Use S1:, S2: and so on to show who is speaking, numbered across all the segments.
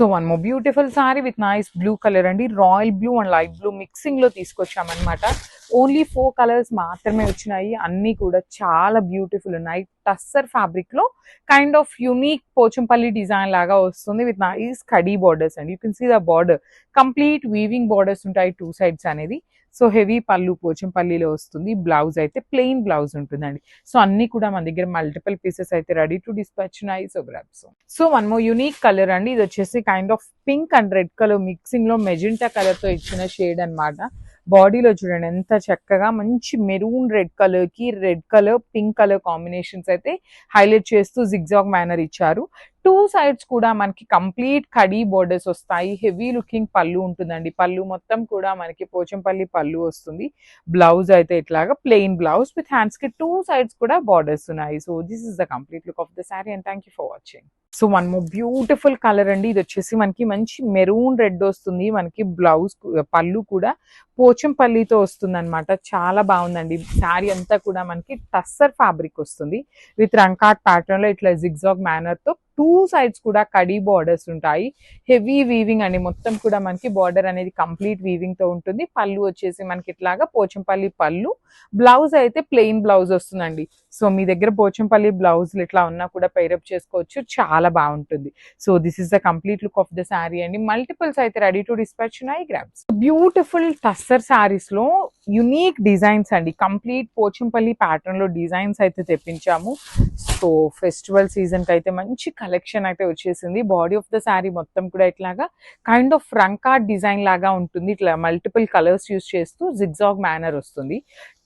S1: So one more beautiful sari with nice blue colour అండి, royal blue and light blue mixing లో తీసుకొచ్చామన్నమాట. Only 4 colours మాత్రమే వచ్చినాయి, అన్ని కూడా చాలా బ్యూటిఫుల్ ఉన్నాయి. టస్సర్ ఫ్యాబ్రిక్ లో kind of unique Pochampally design లాగా వస్తుంది విత్ నైస్ కడీ బార్డర్స్ అండి. You can see the border complete weaving borders ఉంటాయి 2 సైడ్స్ అనేది. సో హెవీ పళ్ళు పోచంపల్లిలో వస్తుంది. బ్లౌజ్ అయితే ప్లెయిన్ బ్లౌజ్ ఉంటుందండి. సో అన్ని కూడా మన దగ్గర మల్టిపుల్ పీసెస్ అయితే రెడీ టు డిస్పాచ్ ఉన్నాయి. So grabs. So one more unique colour అండి, ఇది వచ్చేసి kind of pink and red colour mixing లో మెజెంటా కలర్ తో ఇచ్చిన షేడ్ అన్నమాట. బాడీలో చూడండి ఎంత చక్కగా మంచి మెరూన్ రెడ్ కలర్ కి red colour pink colour combinations అయితే హైలైట్ చేస్తూ జిగ్జాగ్ మేనర్ ఇచ్చారు. 2 సైడ్స్ కూడా మనకి కంప్లీట్ కడీ బోర్డర్స్ వస్తాయి. హెవీ లుకింగ్ పళ్ళు ఉంటుందండి. పళ్ళు మొత్తం కూడా మనకి పోచంపల్లి పళ్ళు వస్తుంది. బ్లౌజ్ అయితే ఇట్లాగా ప్లెయిన్ బ్లౌజ్ విత్ హ్యాండ్స్ కి 2 సైడ్స్ కూడా బార్డర్స్ ఉన్నాయి. So this is the complete look of the sari and thank you for watching. So one more beautiful colour అండి, ఇది వచ్చేసి మనకి మంచి మెరూన్ రెడ్ వస్తుంది. మనకి బ్లౌజ్ పళ్ళు కూడా పోచంపల్లితో వస్తుంది అనమాట. చాలా బాగుందండి. శారీ అంతా కూడా మనకి టస్సర్ ఫ్యాబ్రిక్ వస్తుంది విత్ రంకాట్ ప్యాటర్న్ లో ఇట్లా జిగ్జాగ్ మేనర్ తో 2 సైడ్స్ కూడా కడీ బార్డర్స్ ఉంటాయి. హెవీ వీవింగ్ అండి, మొత్తం కూడా మనకి బార్డర్ అనేది కంప్లీట్ వీవింగ్ తో ఉంటుంది. పళ్ళు వచ్చేసి మనకి ఇట్లాగా పోచంపల్లి పళ్ళు, బ్లౌజ్ అయితే ప్లెయిన్ బ్లౌజ్ వస్తుందండి. సో మీ దగ్గర పోచంపల్లి బ్లౌజ్లు ఇట్లా ఉన్నా కూడా పైరప్ చేసుకోవచ్చు, చాలా బాగుంటుంది. So this is the complete look of the sari అండి. మల్టిపుల్స్ అయితే రెడీ టు డిస్పాచ్ ఉన్నాయి. గ్రాబ్స్. బ్యూటిఫుల్ టస్సర్ శారీస్ లో యునీక్ డిజైన్స్ అండి, కంప్లీట్ పోచంపల్లి ప్యాటర్న్ లో డిజైన్స్ అయితే తెప్పించాము. సో ఫెస్టివల్ సీజన్ కి అయితే మంచి కలెక్షన్ అయితే వచ్చేసింది. బాడీ ఆఫ్ ద శారీ మొత్తం కూడా ఇట్లాగా కైండ్ ఆఫ్ రంకాట్ డిజైన్ లాగా ఉంటుంది. ఇట్లా మల్టిపుల్ కలర్స్ యూస్ చేస్తూ జిగ్జాగ్ మేనర్ వస్తుంది.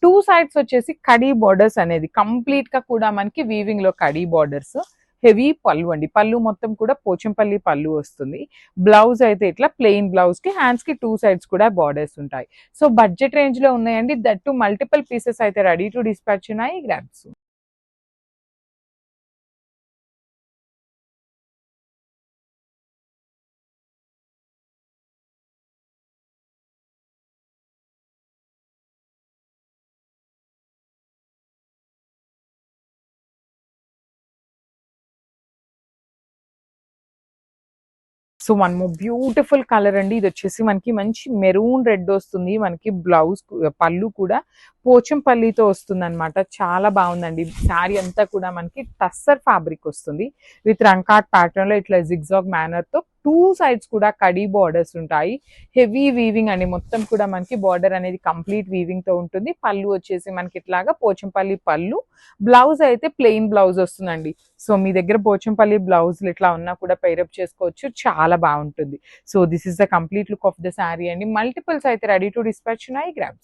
S1: 2 సైడ్స్ వచ్చేసి కడీ బార్డర్స్ అనేది కంప్లీట్ గా కూడా మనకి వీవింగ్ లో కడీ బార్డర్స్. హెవీ పళ్ళు అండి, పళ్ళు మొత్తం కూడా పోచంపల్లి పళ్ళు వస్తుంది. బ్లౌజ్ అయితే ఇట్లా ప్లెయిన్ బ్లౌజ్ కి హ్యాండ్స్ కి 2 సైడ్స్ కూడా బార్డర్స్ ఉంటాయి. సో బడ్జెట్ రేంజ్ లో ఉన్నాయండి. దట్ టు మల్టిపుల్ పీసెస్ అయితే రెడీ టు డిస్పాచ్ ఉన్నాయి. Grabs. So one more beautiful colour అండి, ఇది వచ్చేసి మనకి మంచి మెరూన్ రెడ్ వస్తుంది. మనకి బ్లౌజ్ పళ్ళు కూడా పోచంపల్లితో వస్తుంది అనమాట. చాలా బాగుందండి. శారీ అంతా కూడా మనకి టస్సర్ ఫ్యాబ్రిక్ వస్తుంది విత్ రంకాట్ ప్యాటర్న్ లో ఇట్లా జిగ్జాగ్ మేనర్ తో 2 సైడ్స్ కూడా కడీ బార్డర్స్ ఉంటాయి. హెవీ వీవింగ్ అండి, మొత్తం కూడా మనకి బార్డర్ అనేది కంప్లీట్ వీవింగ్ తో ఉంటుంది. పళ్ళు వచ్చేసి మనకి ఇట్లాగా పోచంపల్లి పళ్ళు, బ్లౌజ్ అయితే ప్లెయిన్ బ్లౌజ్ వస్తుందండి. సో మీ దగ్గర పోచంపల్లి బ్లౌజ్లు ఇట్లా ఉన్నా కూడా పైరప్ చేసుకోవచ్చు, చాలా బాగుంటుంది. So this is the complete look of the sari అండి. మల్టిపుల్స్ అయితే రెడీ టు డిస్పాచ్ ఉన్నాయి. గ్రాబ్స్.